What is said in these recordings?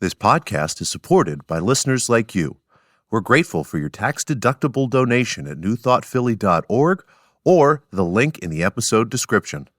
This podcast is supported by listeners like you. We're grateful for your tax-deductible donation at newthoughtphilly.org or the link in the episode description.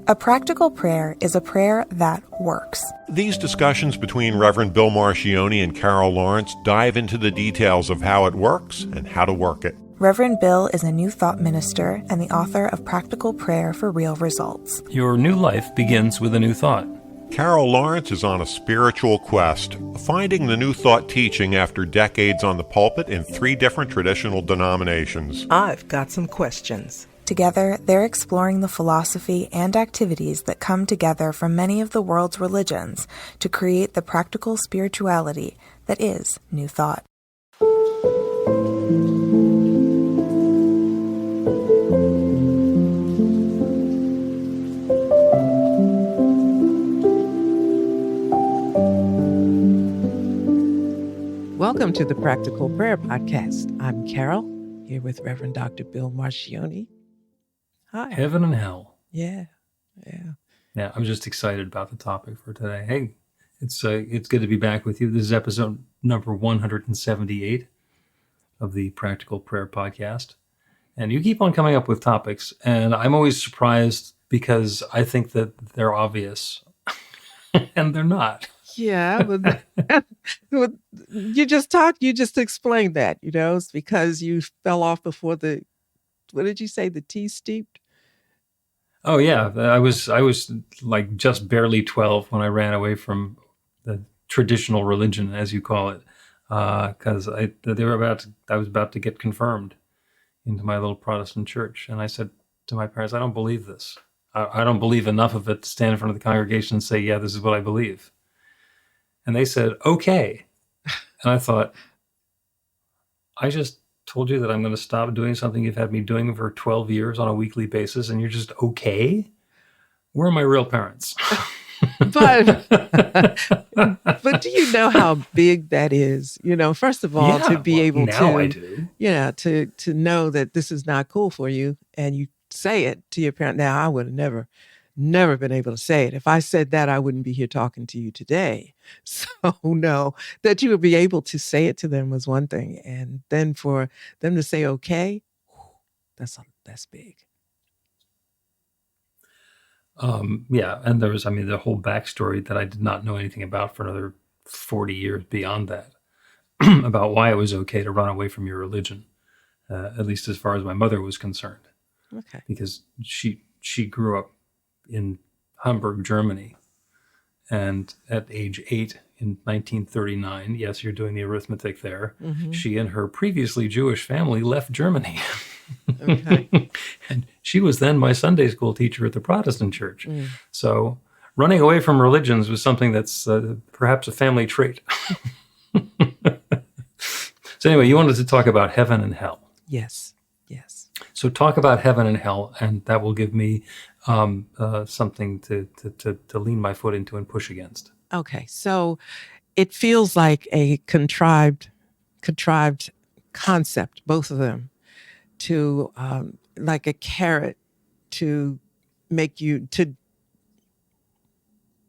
A practical prayer is a prayer that works. These discussions between Reverend Bill Marcioni and Carol Lawrence dive into the details of how it works and how to work it. Reverend Bill is a New Thought minister and the author of Practical Prayer for Real Results. Your new life begins with a new thought. Carol Lawrence is on a spiritual quest, finding the New Thought teaching after decades on the pulpit in 3 different traditional denominations. I've got some questions. Together, they're exploring the philosophy and activities that come together from many of the world's religions to create the practical spirituality that is New Thought. Welcome to the Practical Prayer Podcast. I'm Carol, here with Reverend Dr. Bill Marcioni. Hi. Heaven and hell. Yeah. Yeah, I'm just excited about the topic for today. Hey, it's good to be back with you. This is episode number 178 of the Practical Prayer Podcast. And you keep on coming up with topics, and I'm always surprised because I think that they're obvious, and they're not. Yeah, but you just explained that, it's because you fell off before what did you say, the tea steeped? Oh yeah, I was like just barely 12 when I ran away from the traditional religion, as you call it, because I was about to get confirmed into my little Protestant church, and I said to my parents, I don't believe this. I don't believe enough of it to stand in front of the congregation and say, yeah, this is what I believe. And they said, okay. And I thought, I just told you that I'm going to stop doing something you've had me doing for 12 years on a weekly basis, and you're just okay? Where are my real parents? But do you know how big that is? First of all, to be able now I do. To know that this is not cool for you, and you say it to your parent. Now, I would have never been able to say it. If I said that, I wouldn't be here talking to you today. So no, that you would be able to say it to them was one thing. And then for them to say, okay, that's big. Yeah. And there was, the whole backstory that I did not know anything about for another 40 years beyond that, about why it was okay to run away from your religion, at least as far as my mother was concerned. Okay. Because she grew up in Hamburg, Germany. And at age 8 in 1939, yes, you're doing the arithmetic there, she and her previously Jewish family left Germany. Okay. And she was then my Sunday school teacher at the Protestant church. So running away from religions was something that's perhaps a family trait. So anyway, you wanted to talk about heaven and hell. Yes. So talk about heaven and hell, and that will give me something to lean my foot into and push against. Okay, so it feels like a contrived concept, both of them, to like a carrot to make you, to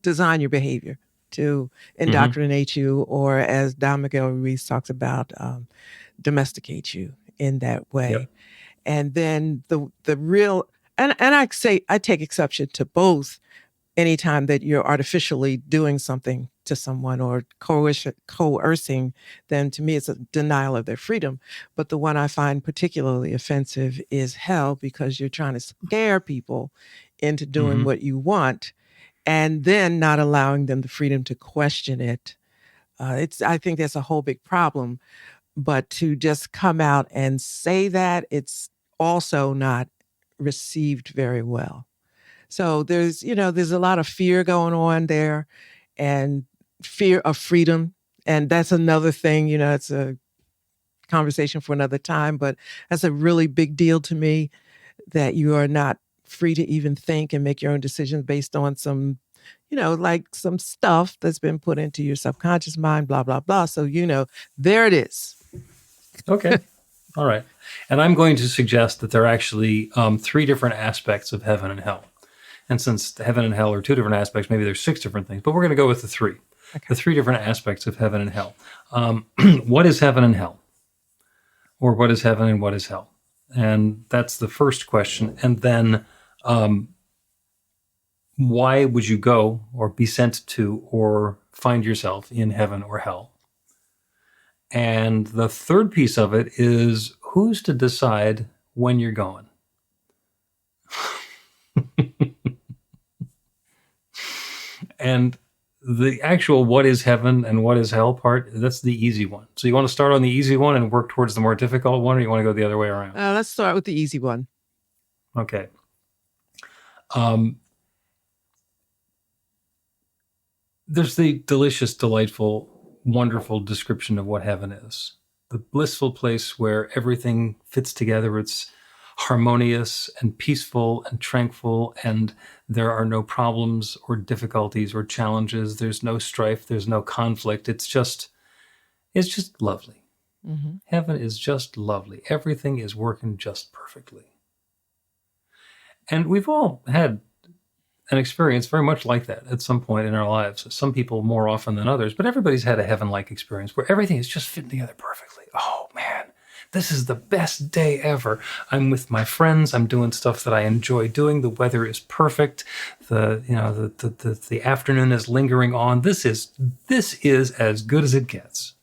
design your behavior, to indoctrinate you, or as Don Miguel Ruiz talks about, domesticate you in that way. Yep. And then the real, and I take exception to both anytime that you're artificially doing something to someone or coercing them. To me, it's a denial of their freedom. But the one I find particularly offensive is hell, because you're trying to scare people into doing what you want and then not allowing them the freedom to question it. I think that's a whole big problem. But to just come out and say that, it's also not received very well. So there's a lot of fear going on there, and fear of freedom. And that's another thing, it's a conversation for another time, but that's a really big deal to me, that you are not free to even think and make your own decisions based on some, like some stuff that's been put into your subconscious mind, blah, blah, blah. So, there it is. Okay. All right. And I'm going to suggest that there are actually 3 different aspects of heaven and hell. And since heaven and hell are two different aspects, maybe there's 6 different things, but we're going to go with the 3. Okay. The 3 different aspects of heaven and hell. What is heaven and hell? Or what is heaven and what is hell? And that's the first question. And then why would you go or be sent to or find yourself in heaven or hell? And the third piece of it is, who's to decide when you're going? And the actual what is heaven and what is hell part, that's the easy one. So you want to start on the easy one and work towards the more difficult one, or you want to go the other way around? Let's start with the easy one. Okay. There's the delicious, delightful, wonderful description of what heaven is. The blissful place where everything fits together. It's harmonious and peaceful and tranquil, and there are no problems or difficulties or challenges. There's no strife. There's no conflict. It's just lovely. Mm-hmm. Heaven is just lovely. Everything is working just perfectly. And we've all had an experience very much like that at some point in our lives. Some people more often than others, but everybody's had a heaven-like experience where everything is just fitting together perfectly. Oh man, this is the best day ever. I'm with my friends. I'm doing stuff that I enjoy doing. The weather is perfect. The afternoon is lingering on. This is as good as it gets.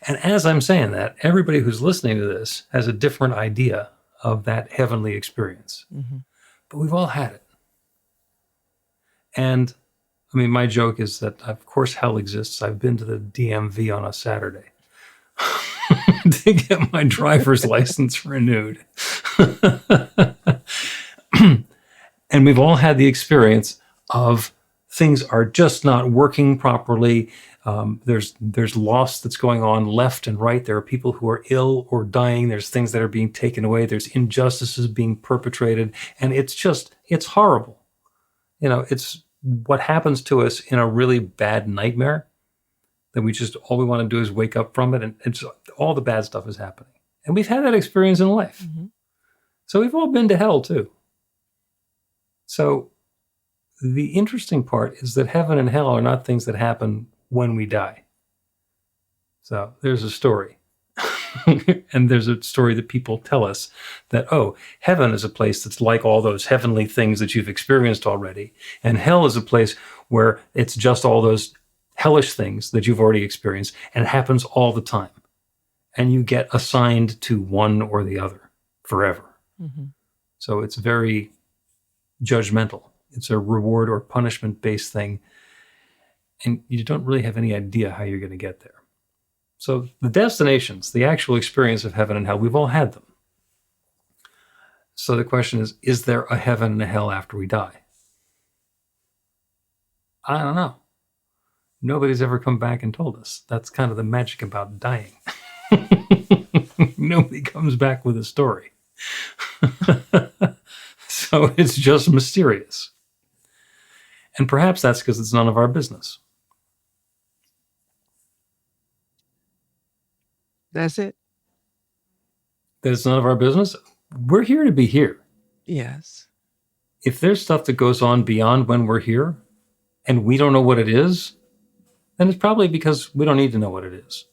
And as I'm saying that, everybody who's listening to this has a different idea of that heavenly experience. Mm-hmm. But we've all had it. And I mean, my joke is that, of course, hell exists. I've been to the DMV on a Saturday to get my driver's license renewed. And we've all had the experience of things are just not working properly. There's loss that's going on left and right. There are people who are ill or dying. There's things that are being taken away. There's injustices being perpetrated. And it's horrible. It's what happens to us in a really bad nightmare that all we want to do is wake up from it. And it's all the bad stuff is happening. And we've had that experience in life. Mm-hmm. So we've all been to hell too. So the interesting part is that heaven and hell are not things that happen when we die. So there's a story. And there's a story that people tell us that, heaven is a place that's like all those heavenly things that you've experienced already. And hell is a place where it's just all those hellish things that you've already experienced. And it happens all the time. And you get assigned to one or the other forever. Mm-hmm. So it's very judgmental. It's a reward or punishment based thing. And you don't really have any idea how you're going to get there. So the destinations, the actual experience of heaven and hell, we've all had them. So the question is there a heaven and a hell after we die? I don't know. Nobody's ever come back and told us. That's kind of the magic about dying. Nobody comes back with a story. So it's just mysterious. And perhaps that's because it's none of our business. That's it? That it's none of our business? We're here to be here. Yes. If there's stuff that goes on beyond when we're here and we don't know what it is, then it's probably because we don't need to know what it is.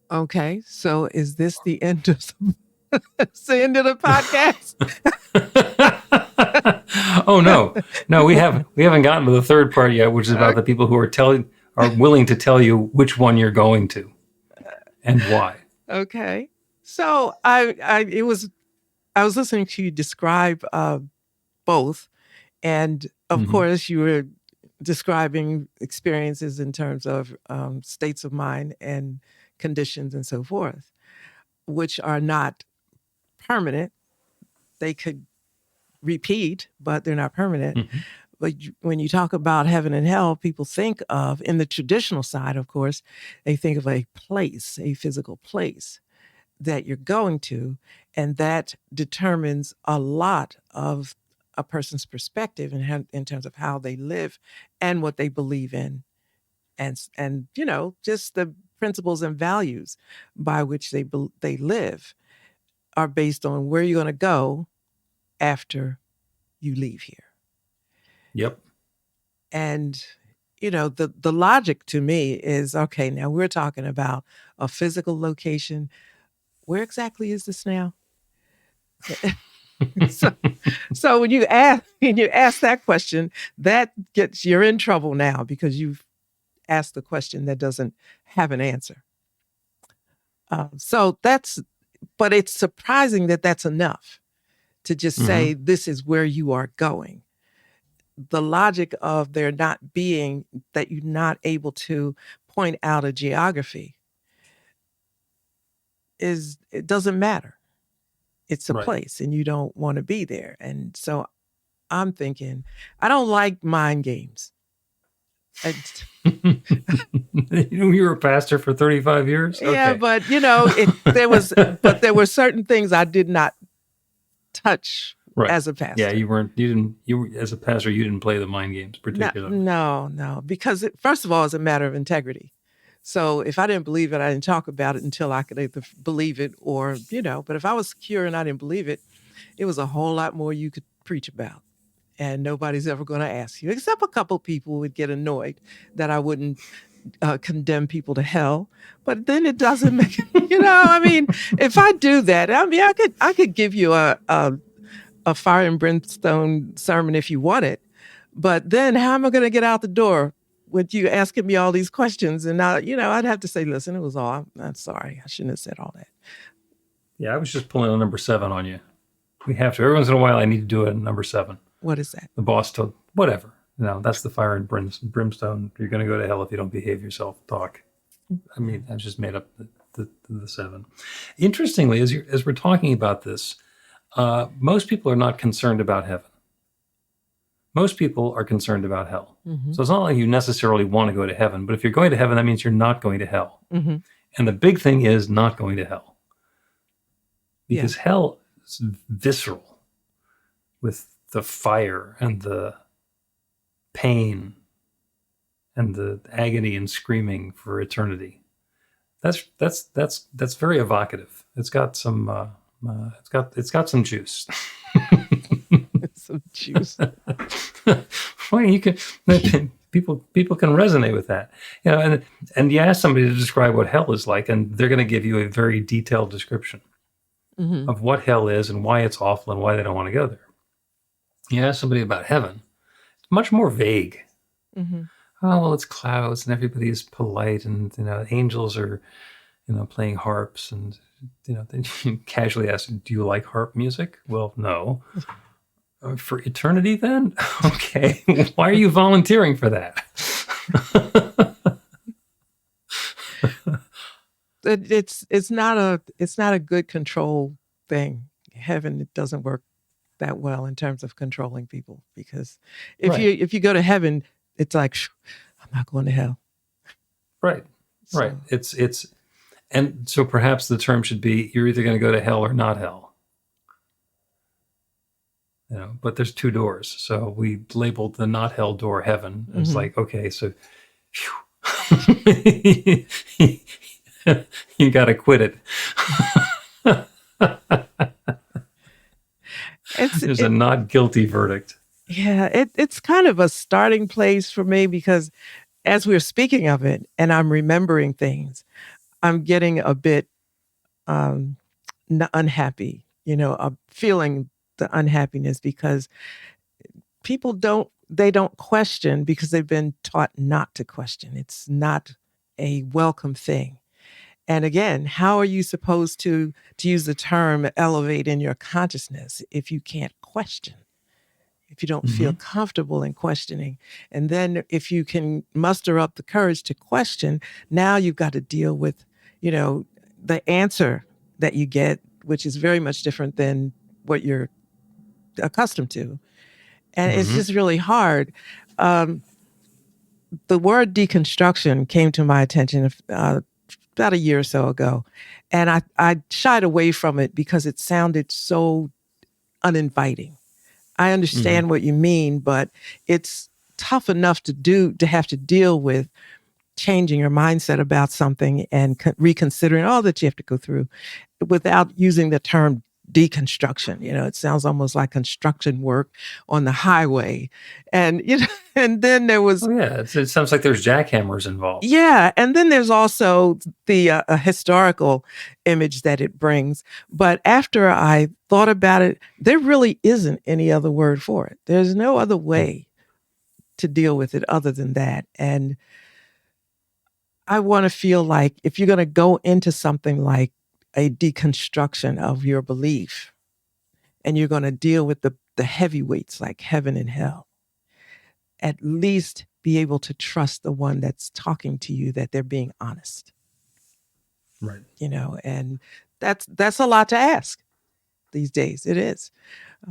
Okay. So is this the end of the end of the podcast? Oh no, we haven't gotten to the third part yet, which is about the people who are willing to tell you which one you're going to and why. Okay. So I was listening to you describe both, and of course you were describing experiences in terms of states of mind and conditions and so forth, which are not permanent. They could repeat, but they're not permanent. Mm-hmm. But when you talk about heaven and hell, people think of, in the traditional side, of course, they think of a place, a physical place that you're going to, and that determines a lot of a person's perspective in terms of how they live and what they believe in, and just the principles and values by which they live are based on where you're going to go after you leave here. Yep. And, the logic to me is, okay, now we're talking about a physical location. Where exactly is this now? so, so when you ask that question, you're in trouble now because you've asked the question that doesn't have an answer. But it's surprising that that's enough to just say this is where you are going. The logic of there not being that you're not able to point out a geography it doesn't matter. It's a Right. place and you don't want to be there. And so I'm thinking, I don't like mind games. You were a pastor for 35 years? Yeah, Okay. but there were certain things I did not touch Right. as a pastor. Yeah, as a pastor, you didn't play the mind games particularly. No, because first of all, it's a matter of integrity. So if I didn't believe it, I didn't talk about it until I could either believe it or, but if I was secure and I didn't believe it, it was a whole lot more you could preach about. And nobody's ever going to ask you, except a couple people would get annoyed that I wouldn't condemn people to hell. But then it doesn't make, if I do that, I could give you a fire and brimstone sermon if you want it. But then how am I going to get out the door with you asking me all these questions? And now, I'd have to say, listen, it was all, I'm sorry. I shouldn't have said all that. Yeah, I was just pulling a number 7 on you. We have to. Every once in a while, I need to do a number 7. What is that? The boss told, whatever. That's the fire and brimstone. You're going to go to hell if you don't behave yourself. Talk. I mean, I just made up the 7. Interestingly, as we're talking about this, most people are not concerned about heaven. Most people are concerned about hell. Mm-hmm. So it's not like you necessarily want to go to heaven, but if you're going to heaven, that means you're not going to hell. Mm-hmm. And the big thing is not going to hell. Because hell is visceral with the fire and the pain and the agony and screaming for eternity. That's very evocative. It's got some it's got some juice. Some juice. Well, people can resonate with that. And you ask somebody to describe what hell is like, and they're going to give you a very detailed description of what hell is and why it's awful and why they don't want to go there. You ask somebody about heaven, it's much more vague. Mm-hmm. Oh, well, it's clouds and everybody is polite, and angels are playing harps, and they casually ask, do you like harp music? Well, no. For eternity then? Okay. Why are you volunteering for that? It's not a good control thing. Heaven, it doesn't work that well in terms of controlling people, because if you go to heaven, it's like, I'm not going to hell. Right. So. Right. It's and so perhaps the term should be, you're either going to go to hell or not hell. But there's 2 doors. So we labeled the not hell door heaven. It's like, okay, so you got to quit it. There's a not guilty verdict. Yeah, it's kind of a starting place for me, because as we're speaking of it and I'm remembering things, I'm getting a bit unhappy, feeling the unhappiness, because people don't question because they've been taught not to question. It's not a welcome thing. And again, how are you supposed to use the term elevate in your consciousness if you can't question? If you don't feel comfortable in questioning? And then if you can muster up the courage to question, now you've got to deal with, the answer that you get, which is very much different than what you're accustomed to. And it's just really hard. The word deconstruction came to my attention about a year or so ago. And I shied away from it because it sounded so uninviting. I understand what you mean, but it's tough enough to have to deal with changing your mindset about something and reconsidering all that you have to go through without using the term deconstruction. It sounds almost like construction work on the highway. And, and then there was, Oh yeah, it sounds like there's jackhammers involved. yeah. And then there's also the historical image that it brings. But after I thought about it, there really isn't any other word for it. There's no other way to deal with it other than that. And I want to feel like if you're going to go into something like a deconstruction of your belief, and you're going to deal with the heavyweights like heaven and hell, at least be able to trust the one that's talking to you, that they're being honest. Right. And that's a lot to ask these days. It is,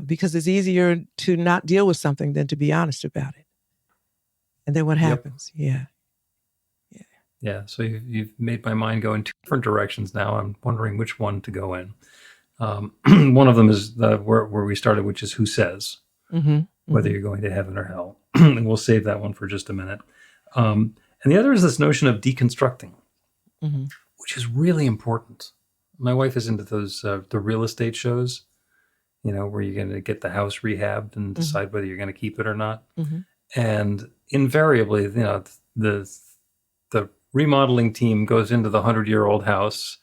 because it's easier to not deal with something than to be honest about it. And then what happens? Yep. Yeah. So you've made my mind go in two different directions now. I'm wondering which one to go in. One of them is where we started, which is who says whether you're going to heaven or hell. And we'll save that one for just a minute. And the other is this notion of deconstructing, which is really important. My wife is into those the real estate shows, where you're going to get the house rehabbed and decide whether you're going to keep it or not. And invariably, the remodeling team goes into the 100-year-old house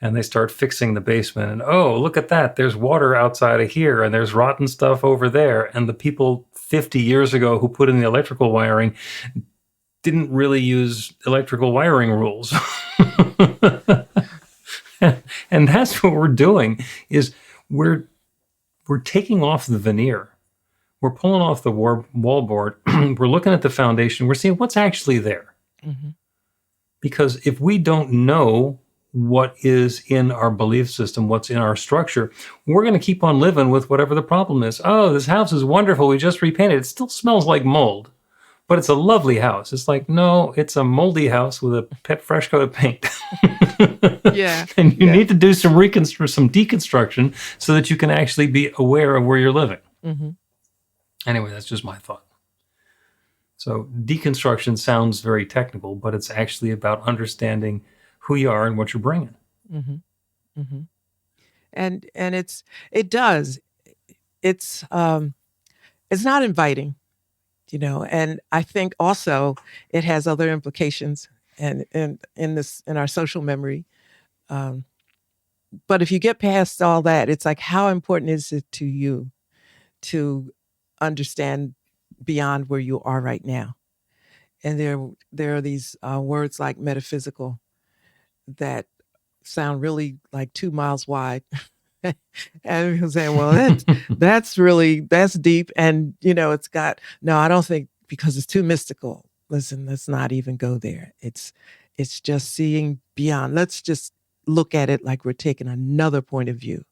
and they start fixing the basement. And, oh, look at that. There's water outside of here and there's rotten stuff over there. And the people 50 years ago who put in the electrical wiring didn't really use electrical wiring rules. And that's what we're doing, is we're taking off the veneer. We're pulling off the wallboard. We're looking at the foundation. We're seeing what's actually there. Because if we don't know what is in our belief system, what's in our structure, we're going to keep on living with whatever the problem is. Oh, this house is wonderful. We just repainted. It still smells like mold, but it's a lovely house. It's like, no, it's a moldy house with a fresh coat of paint. Yeah. And you need to do some deconstruction so that you can actually be aware of where you're living. Anyway, that's just my thought. So deconstruction sounds very technical, but it's actually about understanding who you are and what you're bringing. And it's not inviting, and I think also it has other implications and in our social memory. But if you get past all that, it's like, how important is it to you to understand beyond where you are right now? And there are these words like metaphysical that sound really like 2 miles wide. And people saying, well, that's deep. And, I don't think, because it's too mystical. Listen, let's not even go there. It's just seeing beyond. Let's just look at it like we're taking another point of view.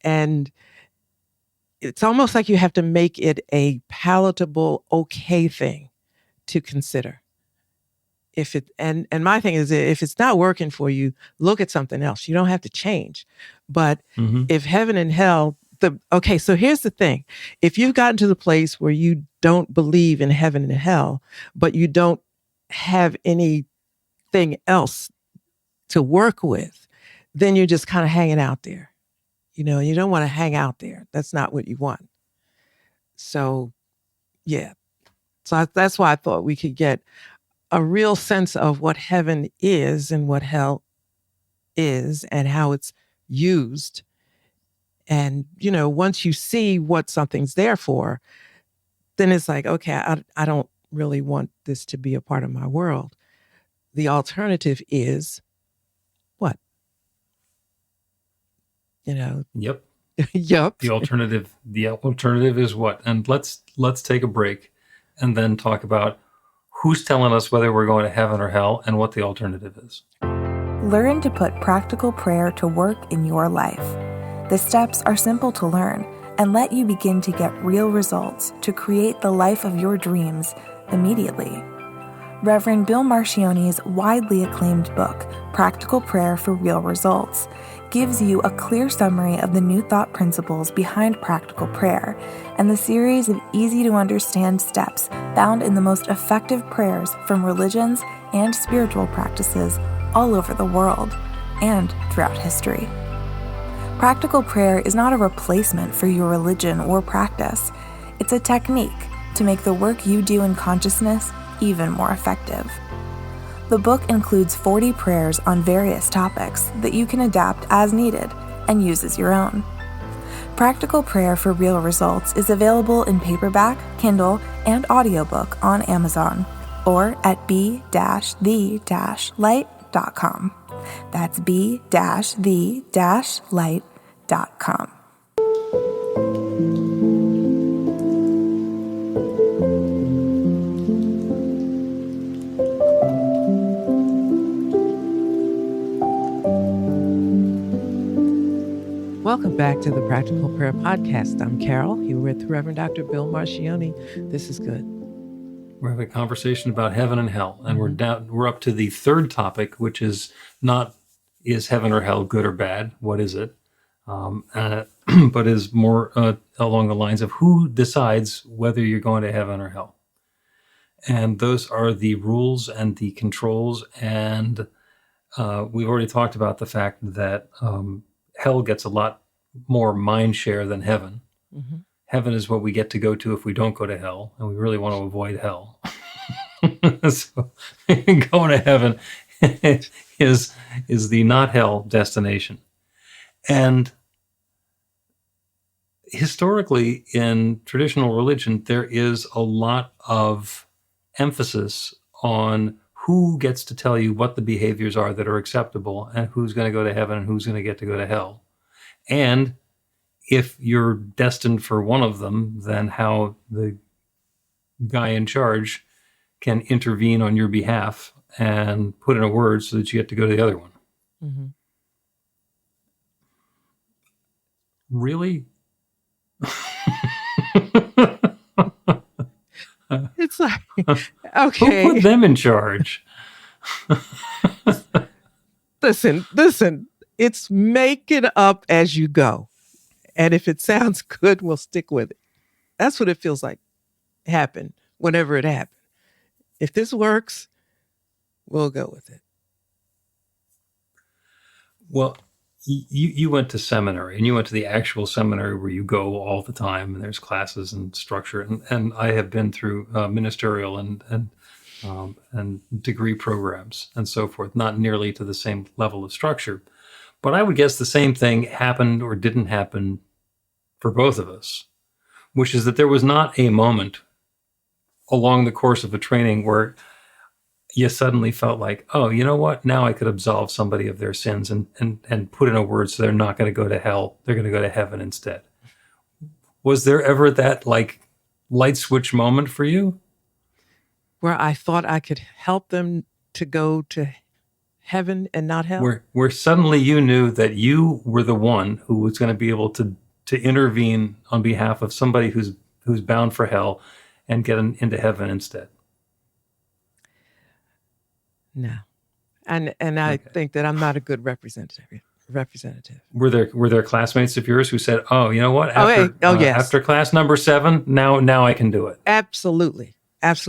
And it's almost like you have to make it a palatable, okay thing to consider. And my thing is, if it's not working for you, look at something else. You don't have to change. But if heaven and hell, so here's the thing. If you've gotten to the place where you don't believe in heaven and hell, but you don't have anything else to work with, then you're just kind of hanging out there. You don't want to hang out there. That's not what you want. So, yeah. So that's why I thought we could get a real sense of what heaven is and what hell is and how it's used. And, once you see what something's there for, then it's like, okay, I don't really want this to be a part of my world. The alternative is what? Yep. Yep. The alternative is what? And let's take a break and then talk about who's telling us whether we're going to heaven or hell and what the alternative is. Learn to put practical prayer to work in your life. The steps are simple to learn and let you begin to get real results to create the life of your dreams immediately. Reverend Bill Marchione's widely acclaimed book, Practical Prayer for Real Results, gives you a clear summary of the New Thought principles behind practical prayer and the series of easy-to-understand steps found in the most effective prayers from religions and spiritual practices all over the world and throughout history. Practical prayer is not a replacement for your religion or practice. It's a technique to make the work you do in consciousness even more effective. The book includes 40 prayers on various topics that you can adapt as needed and use as your own. Practical Prayer for Real Results is available in paperback, Kindle, and audiobook on Amazon or at b-the-light.com. That's b-the-light.com. Welcome back to the Practical Prayer Podcast. I'm Carol, here with Reverend Dr. Bill Marcioni. This is good. We're having a conversation about heaven and hell, and we're up to the third topic, which is not is heaven or hell good or bad? What is it? But is more along the lines of who decides whether you're going to heaven or hell. And those are the rules and the controls. And we've already talked about the fact that hell gets a lot more mind share than heaven. Mm-hmm. Heaven is what we get to go to if we don't go to hell, and we really want to avoid hell. So going to heaven is the not hell destination. And historically, in traditional religion, there is a lot of emphasis on who gets to tell you what the behaviors are that are acceptable and who's going to go to heaven and who's going to get to go to hell. And if you're destined for one of them, then how the guy in charge can intervene on your behalf and put in a word so that you get to go to the other one. Mm-hmm. Really? It's like, okay. Who put them in charge? Listen, it's make it up as you go. And if it sounds good, we'll stick with it. That's what it feels like happened whenever it happened. If this works, we'll go with it. Well, you went to seminary, and you went to the actual seminary where you go all the time, and there's classes and structure. And I have been through ministerial and degree programs and so forth, not nearly to the same level of structure. But I would guess the same thing happened or didn't happen for both of us, which is that there was not a moment along the course of a training where you suddenly felt like, oh, you know what? Now I could absolve somebody of their sins and put in a word so they're not going to go to hell. They're going to go to heaven instead. Was there ever that like light switch moment for you? Where I thought I could help them to go to heaven and not hell? Where suddenly you knew that you were the one who was going to be able to intervene on behalf of somebody who's bound for hell and get into heaven instead. No. And I think that I'm not a good representative. Were there classmates of yours who said, "Oh, you know what? Yes. After class number 7, now I can do it." Absolutely. But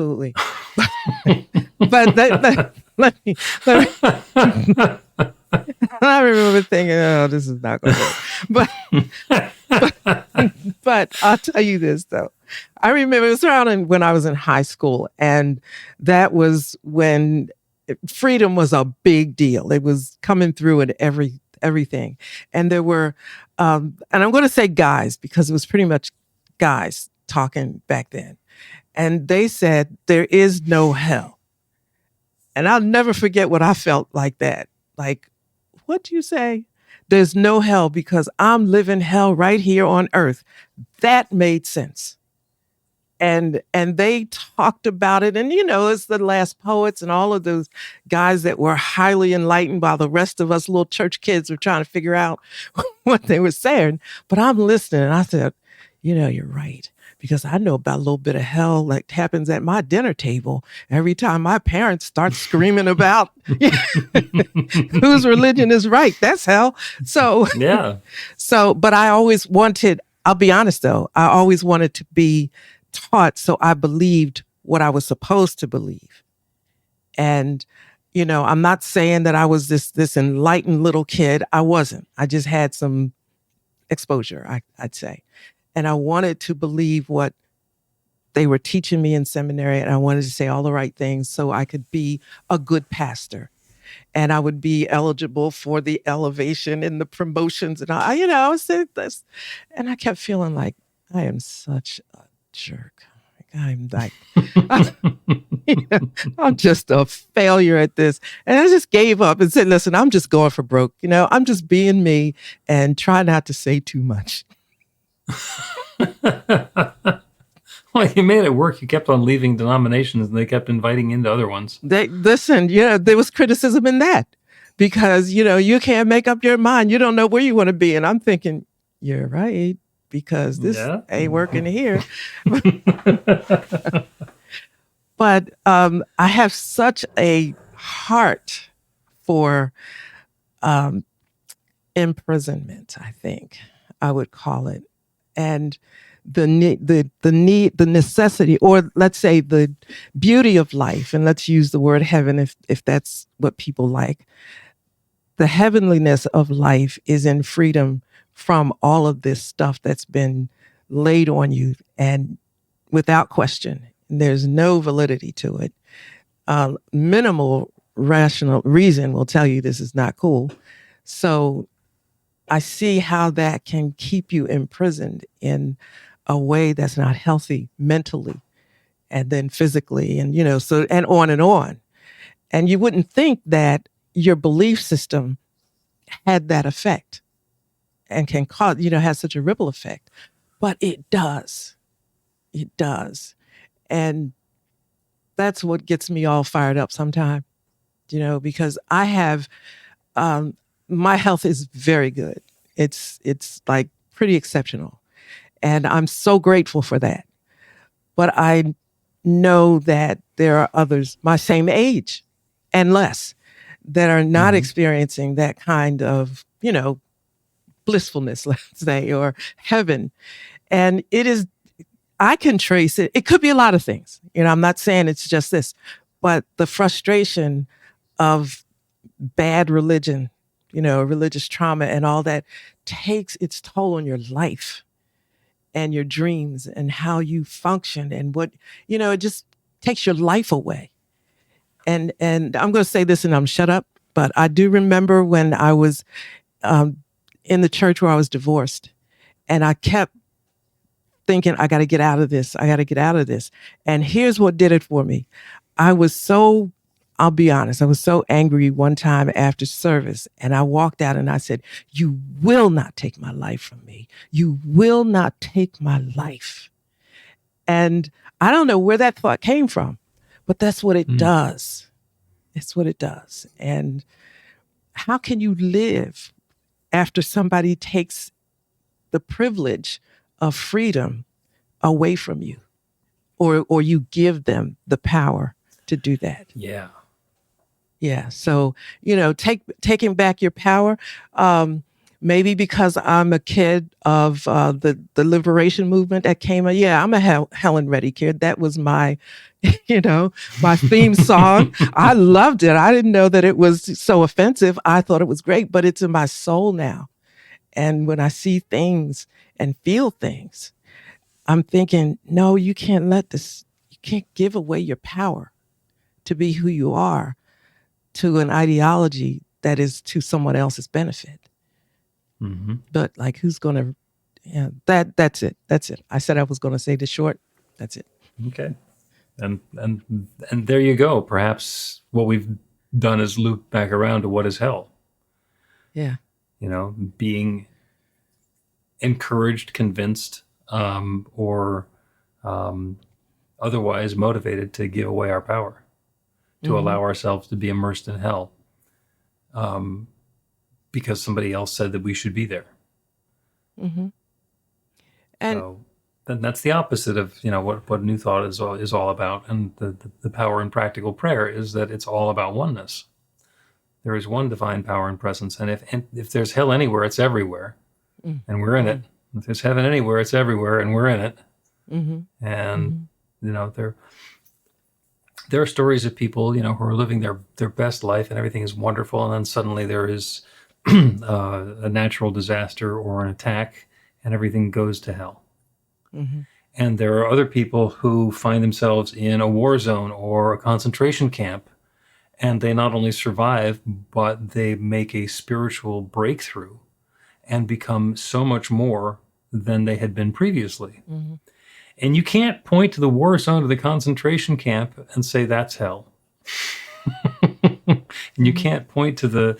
let me I remember thinking, oh, this is not going to work. But I'll tell you this, though. I remember it was around when I was in high school, and that was when freedom was a big deal. It was coming through in everything. And there were, and I'm going to say guys, because it was pretty much guys talking back then. And they said, there is no hell. And I'll never forget what I felt like that. Like, what do you say? There's no hell because I'm living hell right here on earth. That made sense. And they talked about it. And, it's the last poets and all of those guys that were highly enlightened while the rest of us little church kids were trying to figure out what they were saying. But I'm listening. And I said, you're right. Because I know about a little bit of hell that happens at my dinner table every time my parents start screaming about whose religion is right. That's hell. So, yeah. But I always wanted, I'll be honest though, I always wanted to be taught so I believed what I was supposed to believe. And, I'm not saying that I was this enlightened little kid. I wasn't. I just had some exposure, I'd say. And I wanted to believe what they were teaching me in seminary, and I wanted to say all the right things so I could be a good pastor. And I would be eligible for the elevation and the promotions. And I said this. And I kept feeling like I am such a jerk. I'm like, I'm just a failure at this. And I just gave up and said, listen, I'm just going for broke. I'm just being me and try not to say too much. Well, you made it work. You kept on leaving denominations and they kept inviting you into other ones. There was criticism in that because, you can't make up your mind. You don't know where you want to be. And I'm thinking, you're right, because this ain't working here. But I have such a heart for imprisonment, I think I would call it. And the necessity, or let's say the beauty of life, and let's use the word heaven if that's what people like. The heavenliness of life is in freedom from all of this stuff that's been laid on you, and without question, there's no validity to it. Minimal rational reason will tell you this is not cool. So I see how that can keep you imprisoned in a way that's not healthy mentally and then physically and, and on and on. And you wouldn't think that your belief system had that effect and can cause, has such a ripple effect, but it does. It does. And that's what gets me all fired up sometimes, because I have, my health is very good. It's like pretty exceptional. And I'm so grateful for that. But I know that there are others my same age and less that are not experiencing that kind of, blissfulness, let's say, or heaven. And I can trace it. It could be a lot of things. I'm not saying it's just this, but the frustration of bad religion, religious trauma and all that takes its toll on your life and your dreams and how you function and what, it just takes your life away. And I'm going to say this and I'm shut up, but I do remember when I was in the church where I was divorced and I kept thinking, I got to get out of this. I got to get out of this. And here's what did it for me. I'll be honest, I was so angry one time after service and I walked out and I said, you will not take my life from me. You will not take my life. And I don't know where that thought came from, but that's what it does. It's what it does. And how can you live after somebody takes the privilege of freedom away from you, or you give them the power to do that? Yeah. Yeah. So, taking back your power, maybe because I'm a kid of the liberation movement that came. I'm a Helen Reddy kid. That was my, my theme song. I loved it. I didn't know that it was so offensive. I thought it was great, but it's in my soul now. And when I see things and feel things, I'm thinking, no, you can't you can't give away your power to be who you are to an ideology that is to someone else's benefit. Mm-hmm. But who's going to, that's it. That's it. I said I was going to say this short. That's it. Okay. And there you go. Perhaps what we've done is loop back around to what is hell. Yeah. Being encouraged, convinced, or otherwise motivated to give away our power, to allow ourselves to be immersed in hell, because somebody else said that we should be there. Mm-hmm. And so then that's the opposite of what New Thought is all about, and the power in practical prayer is that it's all about oneness. There is one divine power and presence, and if there's hell anywhere, it's everywhere, and we're in it. If there's heaven anywhere, it's everywhere, and we're in it. Mm-hmm. And there are stories of people who are living their best life and everything is wonderful, and then suddenly there is a natural disaster or an attack, and everything goes to hell. Mm-hmm. And there are other people who find themselves in a war zone or a concentration camp, and they not only survive, but they make a spiritual breakthrough and become so much more than they had been previously. Mm-hmm. And you can't point to the war zone or the concentration camp and say that's hell. And you can't point to the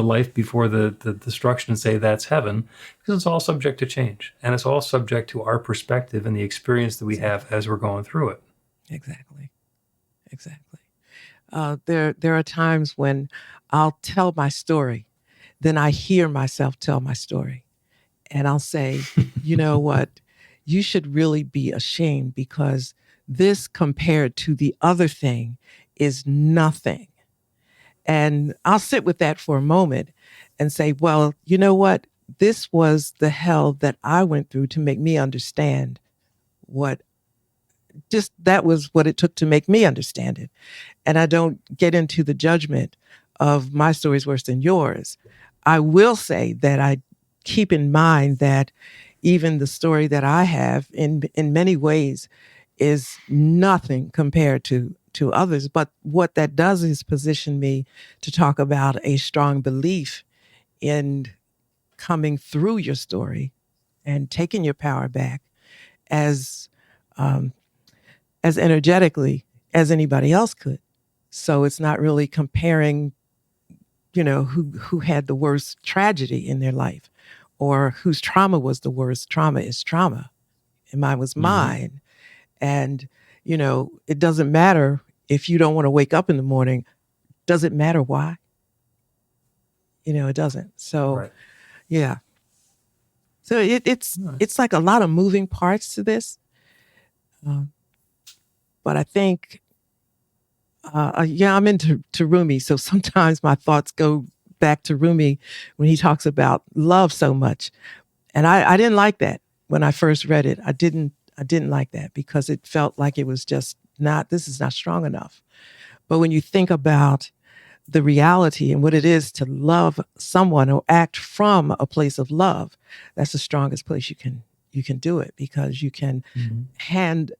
life before the destruction and say that's heaven, because it's all subject to change. And it's all subject to our perspective and the experience that we have as we're going through it. Exactly. There are times when I'll tell my story, then I hear myself tell my story. And I'll say, you know what? You should really be ashamed, because this compared to the other thing is nothing. And I'll sit with that for a moment and say, well, you know what? This was the hell that I went through to make me understand that was what it took to make me understand it. And I don't get into the judgment of my story is worse than yours. I will say that I keep in mind that even the story that I have in many ways is nothing compared to others. But what that does is position me to talk about a strong belief in coming through your story and taking your power back as energetically as anybody else could. So it's not really comparing, who had the worst tragedy in their life or whose trauma was the worst. Trauma is trauma, and mine was mine. And, it doesn't matter if you don't want to wake up in the morning. Does it matter why? It doesn't. So, Right. Yeah. So it's like a lot of moving parts to this. But I think, I'm into Rumi. So sometimes my thoughts go back to Rumi when he talks about love so much. And I didn't like that when I first read it. I didn't like that because it felt like it was just this is not strong enough. But when you think about the reality and what it is to love someone or act from a place of love, that's the strongest place you can do it, because you can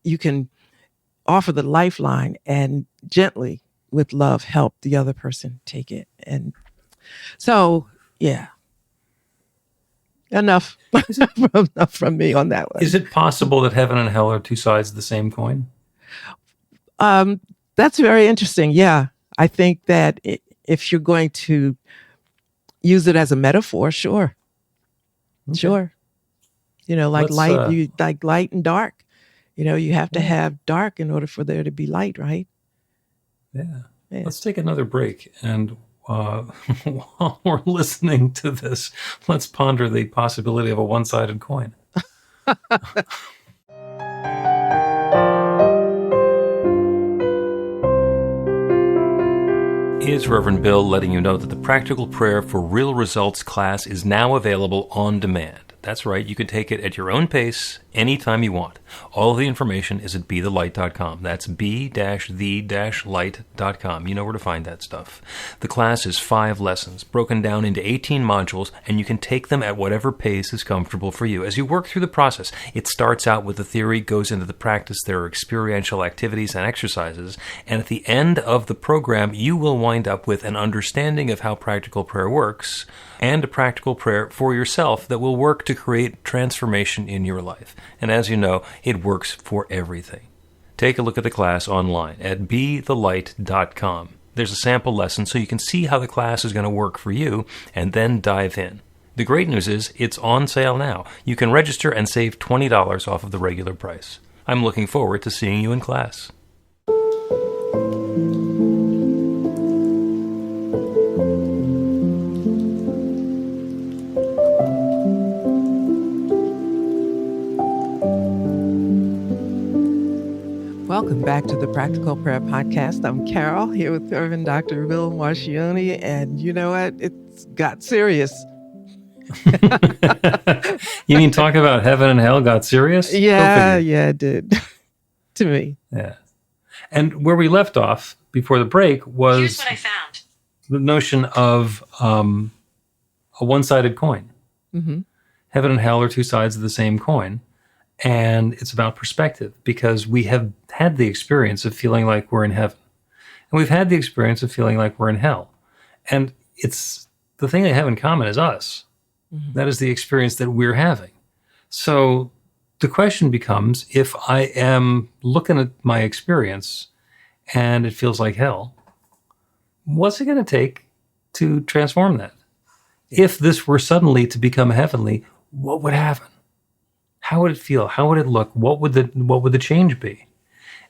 you can offer the lifeline and gently with love help the other person take it. And so, yeah. Enough from me on that one. Is it possible that heaven and hell are two sides of the same coin? That's very interesting. Yeah. I think that if you're going to use it as a metaphor, sure. Okay. Sure. Like like light and dark. You have to have dark in order for there to be light, right? Yeah. Let's take another break. And while we're listening to this, let's ponder the possibility of a one-sided coin. It's Reverend Bill letting you know that the Practical Prayer for Real Results class is now available on demand. That's right, you can take it at your own pace, anytime you want. All of the information is at bethelight.com. That's b-the-light.com. You know where to find that stuff. The class is 5 lessons, broken down into 18 modules, and you can take them at whatever pace is comfortable for you. As you work through the process, it starts out with the theory, goes into the practice, there are experiential activities and exercises, and at the end of the program, you will wind up with an understanding of how practical prayer works, and a practical prayer for yourself that will work to create transformation in your life. And as you know, it works for everything. Take a look at the class online at bethelight.com. There's a sample lesson so you can see how the class is going to work for you, and then dive in. The great news is it's on sale now. You can register and save $20 off of the regular price. I'm looking forward to seeing you in class. Welcome back to the Practical Prayer Podcast. I'm Carol, here with Reverend Dr. Bill Marcioni, and you know what? It's got serious. You mean talk about heaven and hell got serious? Yeah, it did. To me. Yeah. And where we left off before the break was Here's what I found. the notion of a one-sided coin. Mm-hmm. Heaven and hell are two sides of the same coin. And it's about perspective, because we have had the experience of feeling like we're in heaven. And we've had the experience of feeling like we're in hell. And it's the thing they have in common is us. Mm-hmm. That is the experience that we're having. So the question becomes, if I am looking at my experience and it feels like hell, what's it going to take to transform that? If this were suddenly to become heavenly, what would happen? How would it feel? How would it look? What would the change be?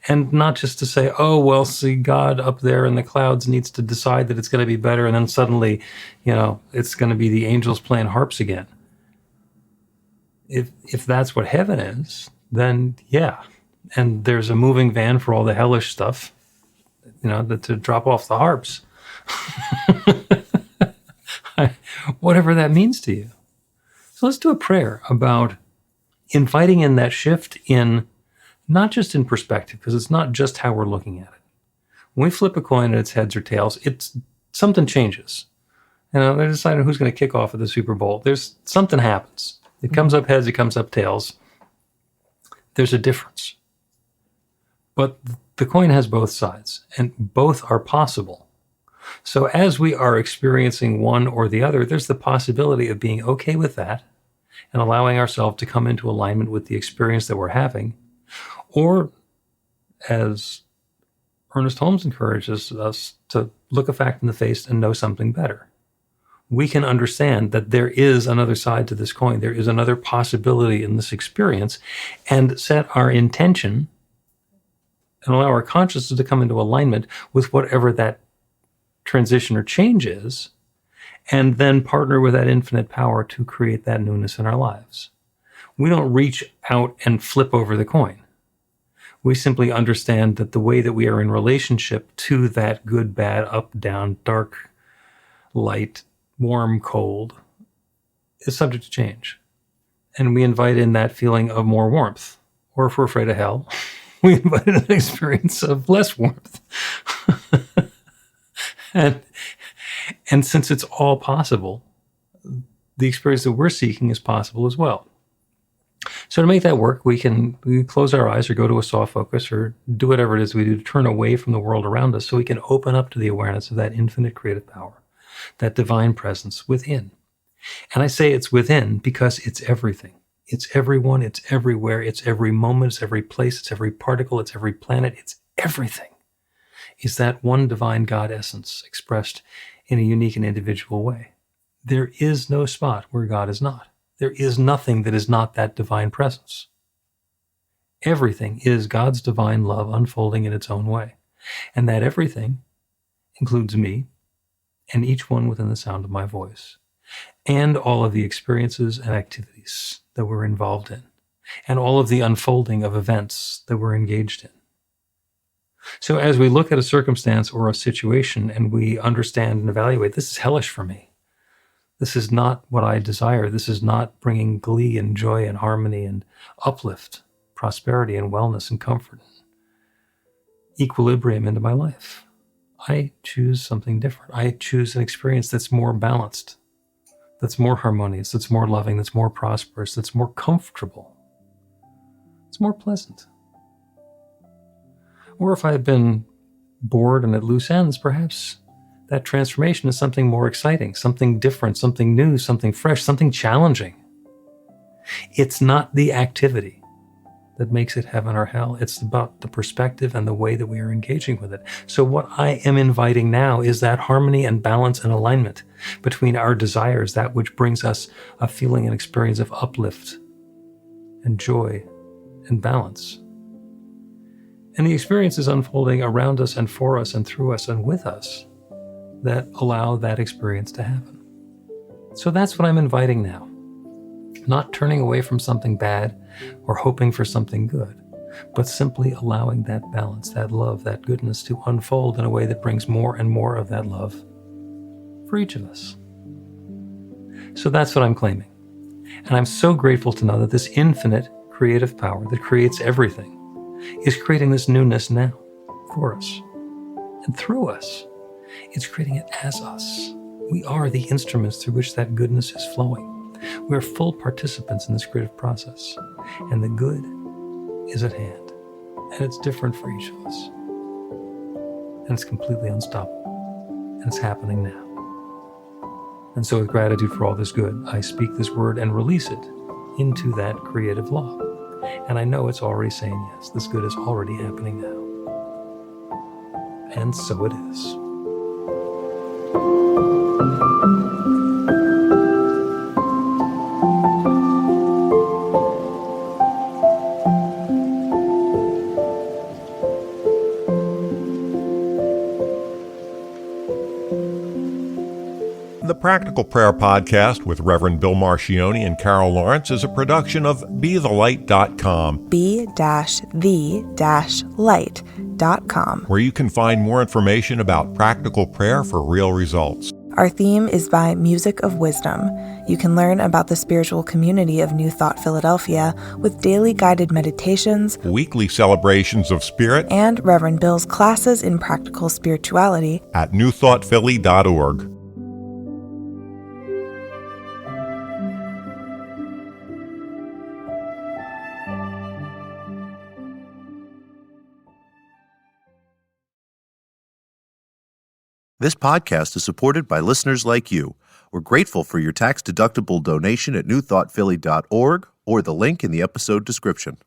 And not just to say, oh, well, see, God up there in the clouds needs to decide that it's going to be better, and then suddenly, it's going to be the angels playing harps again. If that's what heaven is, then yeah. And there's a moving van for all the hellish stuff, to drop off the harps. Whatever that means to you. So let's do a prayer about inviting in that shift in, not just in perspective, because it's not just how we're looking at it. When we flip a coin and it's heads or tails, something changes. They're deciding who's going to kick off at the Super Bowl. There's something happens. It comes up heads, it comes up tails. There's a difference. But the coin has both sides, and both are possible. So as we are experiencing one or the other, there's the possibility of being okay with that and allowing ourselves to come into alignment with the experience that we're having. Or, as Ernest Holmes encourages us, to look a fact in the face and know something better. We can understand that there is another side to this coin. There is another possibility in this experience, and set our intention and allow our consciousness to come into alignment with whatever that transition or change is, and then partner with that infinite power to create that newness in our lives. We don't reach out and flip over the coin. We simply understand that the way that we are in relationship to that good, bad, up, down, dark, light, warm, cold, is subject to change. And we invite in that feeling of more warmth. Or if we're afraid of hell, we invite in an experience of less warmth. And since it's all possible, the experience that we're seeking is possible as well. So to make that work, we can close our eyes or go to a soft focus or do whatever it is we do to turn away from the world around us so we can open up to the awareness of that infinite creative power, that divine presence within. And I say it's within because it's everything. It's everyone, it's everywhere, it's every moment, it's every place, it's every particle, it's every planet, it's everything. Is that one divine God essence expressed in a unique and individual way. There is no spot where God is not. There is nothing that is not that divine presence. Everything is God's divine love unfolding in its own way. And that everything includes me and each one within the sound of my voice, and all of the experiences and activities that we're involved in, and all of the unfolding of events that we're engaged in. So as we look at a circumstance or a situation and we understand and evaluate, this is hellish for me. This is not what I desire. This is not bringing glee and joy and harmony and uplift, prosperity and wellness and comfort, equilibrium into my life. I choose something different. I choose an experience that's more balanced, that's more harmonious, that's more loving, that's more prosperous, that's more comfortable. It's more pleasant. Or if I've been bored and at loose ends, perhaps that transformation is something more exciting, something different, something new, something fresh, something challenging. It's not the activity that makes it heaven or hell. It's about the perspective and the way that we are engaging with it. So what I am inviting now is that harmony and balance and alignment between our desires, that which brings us a feeling and experience of uplift and joy and balance. And the experiences unfolding around us and for us and through us and with us that allow that experience to happen. So that's what I'm inviting now. Not turning away from something bad or hoping for something good, but simply allowing that balance, that love, that goodness to unfold in a way that brings more and more of that love for each of us. So that's what I'm claiming. And I'm so grateful to know that this infinite creative power that creates everything is creating this newness now for us and through us. It's creating it as us, We are the instruments through which that goodness is flowing. We are full participants in this creative process, and the good is at hand, and it's different for each of us, and it's completely unstoppable, and it's happening now. And so with gratitude for all this good, I speak this word and release it into that creative law. And I know it's already saying yes, this good is already happening now. And so it is. The Practical Prayer Podcast with Reverend Bill Marcioni and Carol Lawrence is a production of BeTheLight.com. be-the-light.com, where you can find more information about practical prayer for real results. Our theme is by Music of Wisdom. You can learn about the spiritual community of New Thought Philadelphia with daily guided meditations, Weekly celebrations of spirit, and Reverend Bill's classes in practical spirituality at newthoughtphilly.org. This podcast is supported by listeners like you. We're grateful for your tax-deductible donation at newthoughtphilly.org or the link in the episode description.